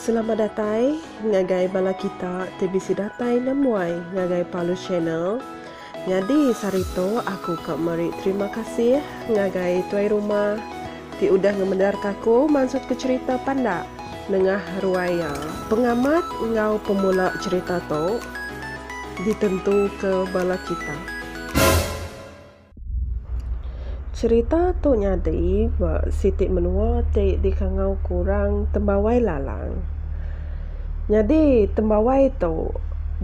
Selamat datang ngagai bala kita TBC datai namuai ngagai Palu Channel. Jadi sarito aku kak mari terima kasih ngagai tuai rumah ti udah ngemendarkan aku maksud ke cerita panda nengah ruaya. Pengamat ngau pemula cerita tu ditentu ke bala kita. Cerita tu nyadi Siti menua ti dikangau kurang tembawai lalang. Jadi tembawai tu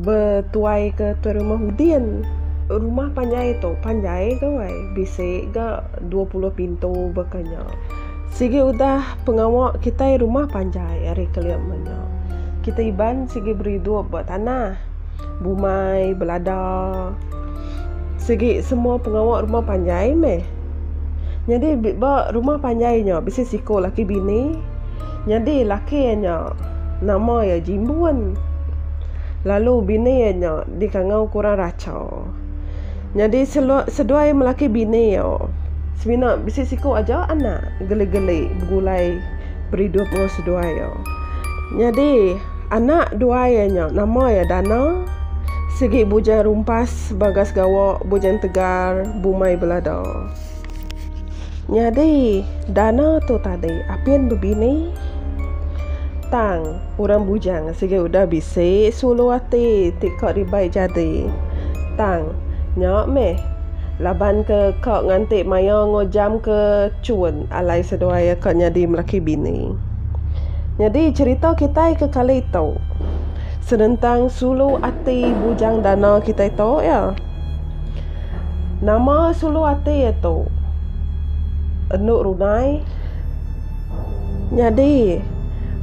bertuai ke tuai rumah Hudin. Rumah panjai tu panjai ke wai bisik ke 20 pintu bekanya. Sigi udah pengawak kita rumah panjai hari keliamanya. Kita iban sigi beri dua buat tanah, bumai, belada. Sigi semua pengawak rumah panjai meh. Jadi rumah panjainya bisa siko laki bini. Jadi lakinya nama ya Jimbuan. Lalu bininya dikangau kurang racau. Jadi seduai melaki bini yo. Sebenarnya bisa siko aja anak gele-gele bergulai beri dua puluh seduai yo. Jadi anak duanya nama ya Dana. Segi bujang rumpas bagas gawak bujang tegar bumai belada. Jadi Dana tu tadi apian berbini tang orang bujang segi udah bisik sulu hati tikak ribai jadi tang nyok meh laban ke kau ngantik maya ngojam ke cun alai seduaya kau nyadi melaki bini. Jadi cerita kita ke kali itu sedentang sulu hati bujang Dana kita itu ya. Nama sulu hati itu Enduk Runai. Jadi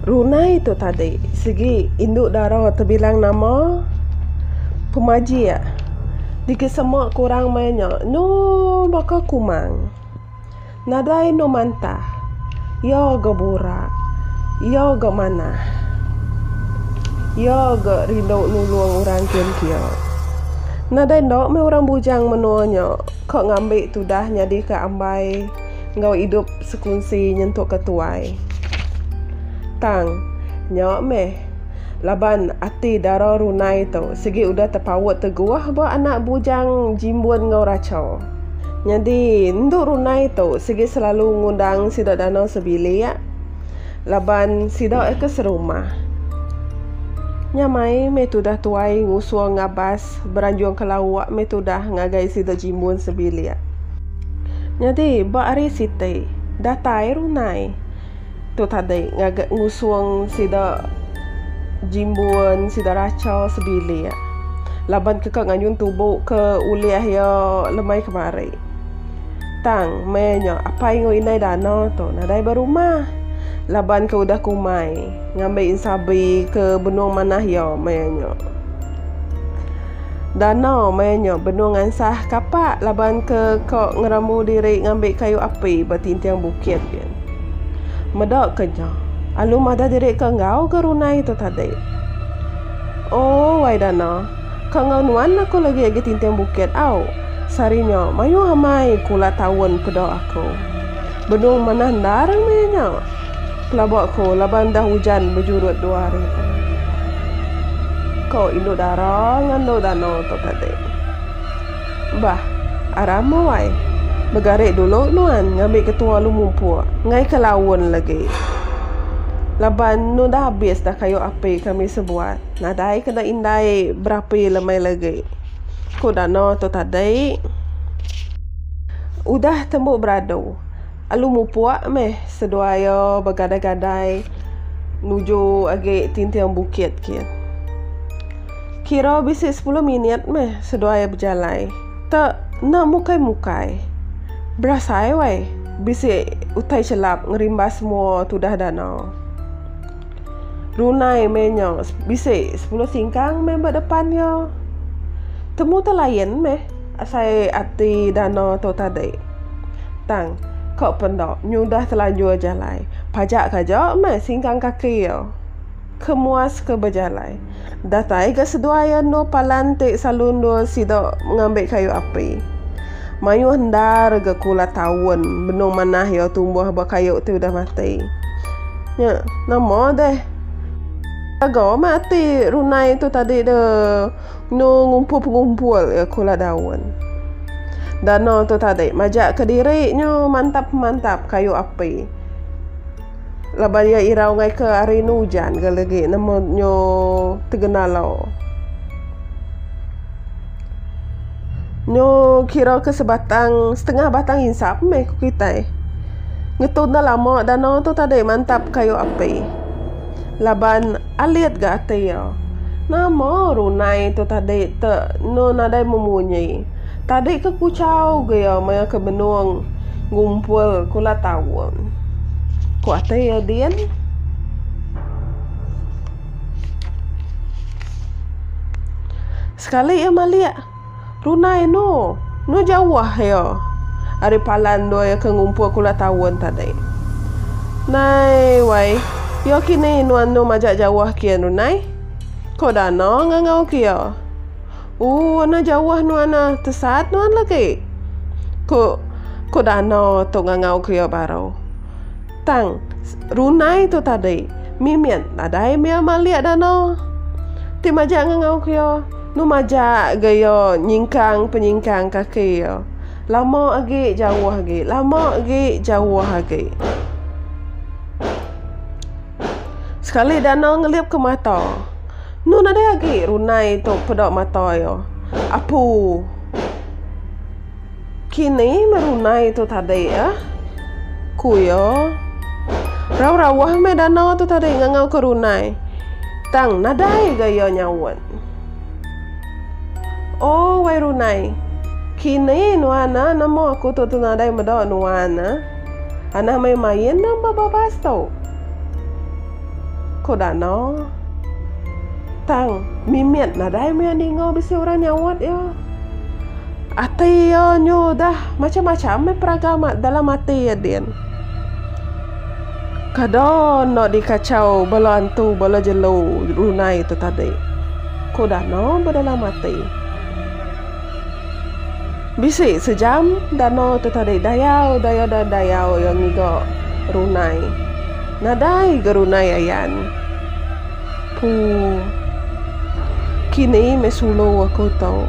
Runai itu tadi segi induk darah terbilang nama pemaji ya. Dikesemak kurang banyak no baka kumang. Nadai no mantah. Ya gabura. Ya ga mana. Ya ga rindu nulung orang kian-kian. Nadai ndok me orang bujang menuanya. Kok ngambil tu dah nyadi ke ambai. Ngau hidup sekunsi nyentuk ketuai. Tang, nyok meh. Laban ati darah Runai tu. Segi udah terpawat teguah bawa anak bujang Jimbuan ngau racau. Jadi, nduk Runai tu. Segi selalu ngundang sidak Dana sebili ya. Laban sidak ke serumah. Nyamai me tu dah tuai ngusuang ngabas. Beranjuang ke lawak me tu dah ngagai sidak Jimbuan sebili ya. Jadi, hari siti datai Runai tu tadi ngagak ngusuang sida Jimbuan sida racau sebili ya. Laban kekak nganyun tubuh ke uliah ya lemai kemari. Tang menyo apa yang inai Dana tu nadai berumah. Laban ke udah kumai ngambil insabi ke benung manah ya menyo. Dana mainnya benung ansah kapak laban ke kok ngeramu diri ngambil kayu api bertintiang bukit kan. Medak kenya. Alum ada diri ke ngau ke Runai itu tadi. Oh, wai Dana. Kau nganuan aku lagi tintiang bukit au. Sarinya mayu hamai kula tawon pedak aku. Benung mana ndarang mainnya. Pelabak aku laban dah hujan berjurut 2 hari. Kau induk darah nganduk Dana tu tadi. Bah, arama wai. Begarik dulu nuan ngambil ketua lu mumpuk. Ngai ke lawan lagi. Laban nu dah habis dah kayu api kami sebuat. Nadai kena indai berapi lemai lagi. Ku Dana tu tadi. Udah tembuk beradu. Alu mumpuk meh seduaya bergadai-gadai nuju agak tintiang bukit kian. Kira bisik 10 minit meh seduaya berjalan. Tak nak mukai-mukai. Berasai wai. Bisik utai celap ngerimbas semua tu dah Dana. Runai menyo bisik 10 singkang meh berdepannya. Temu terlayan meh asai ati Dana tu tadi. Tang, kok pendok nyudah terlanjur jalan. Pajak kajak meh singkang kaki yo. Kemuas ke berjalan. Datai ke seduaya no palantik salundo sidak mengambil kayu api. Mayu hendar ke kula tawon benung manah ya tumbuh berkayu tu dah mati. Ya, nama deh. Agak mati runai tu tadi de ngumpul-ngumpul ya kula daun. Danau tu tadi majak Kediri nyo mantap-mantap kayu api. Laban ya irau ngai ke hari hujan ke lagi namanya Tegenalo. Nyo kira ke setengah batang insap meh ku kita. Ngetun dah lama danau tu tadi mantap kayu api. Laban alit ga ate ya. Nama runai tu tadi te no nadai memunyi. Tadi ke kucau ge ya maya ke benung ngumpul kula tawon. Ku ate ya dian. Sekali ya malia. Runai no jauh ya. Ari palan do ya ke ngumpul kula tawon tadi. Nai wai. Yo kini nuan no majak jauh kian runai. Ko dano ngangau kia. Ana jauh nuana tesat nuan lagi. Ko dano to ngangau kia baru. Tang runai tu tadi mimian nadai mia malia dano. Ti majak ngangau kia. Nu majak gaya penyingkang kaki ya. Lama lagi jauh lagi. Lama lagi jauh lagi. Sekali danau ngeliap ke mata. Nu ada lagi runai tu pedok mata yo. Apu. Kini merunai tu tadi ya. Kuyo. Raw-rawah me danau tu tadi ngangau ke runai. Tang nadai gaya nyawan. Oh, wai runai. Kini nuana namo aku tu nadai medok nuana. Ana main namba babas tau. Ko dano. Tang mimiat nadai me ningo bisi orang nyawat ya. Ate yo nyo dah macam-macam me peragama dalam hati ya din. Kadon no dikacau bala antu bala jelo runai tu tadi. Ko dano berdalam hati. Bisi sejam danau tu tadi dayau yang ngigo runai. Nadai gerunai ayan. Kini mesulo aku tau.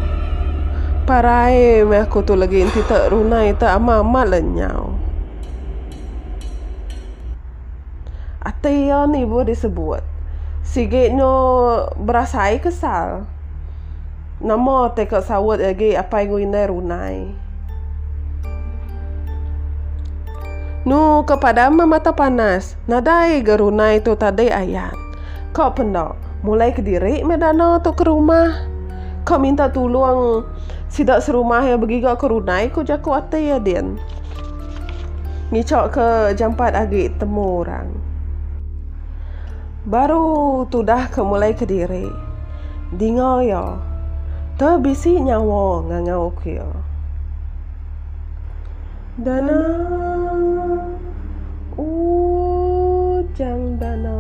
Parai me aku tu lagi inti tak runai tak ama lenyau. Ate ya ni boleh disebut. Sigitnya berasai kesal. Nama teka sawat lagi apa yang inai runai. Nu kepada mata panas. Nadai gerunai tu tadi ayan. Kau pendok. Mulai ke diri medano tu ke rumah. Kau minta tolong sidak serumah yang begiga ke runai. Kau jaku ate ya din. Ngicok ke jampat agi temu orang. Baru tu dah ke mulai ke diri. Dingo ya. Terbisi nyawa ngangau kia. Dana. Ujang dana.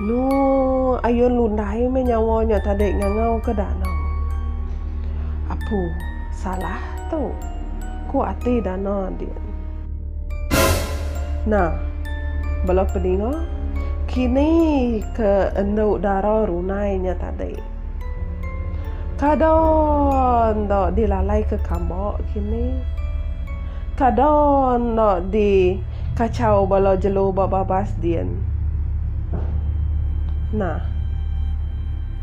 Nu ayun lundai menyawanya tadi ngangau ke danau. Apu salah tu. Ku ati danau dia. Nah, balap peningo kini ke endau darah runainya tadi. Kadon do dilalai ke kambok kini. Kadon do di kacau bala jelo babas dian. Nah,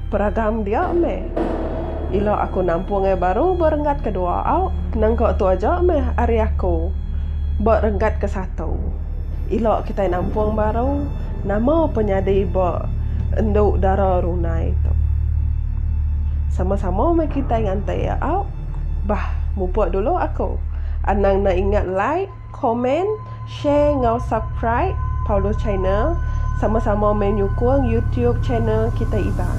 peragam dia me. Ilo aku nampung baru berenggat kedua au. Nangkok tu aja me hari aku berenggat ke satu. Ilo kita nampung baru. Nama penyadi ba enduk darah runai tu. Sama-sama mai kita ngantai ya au. Bah, mupuk dulu aku. Anang nak ingat like, komen, share, ngau subscribe Paulus channel. Sama-sama menyokong YouTube channel kita Iban.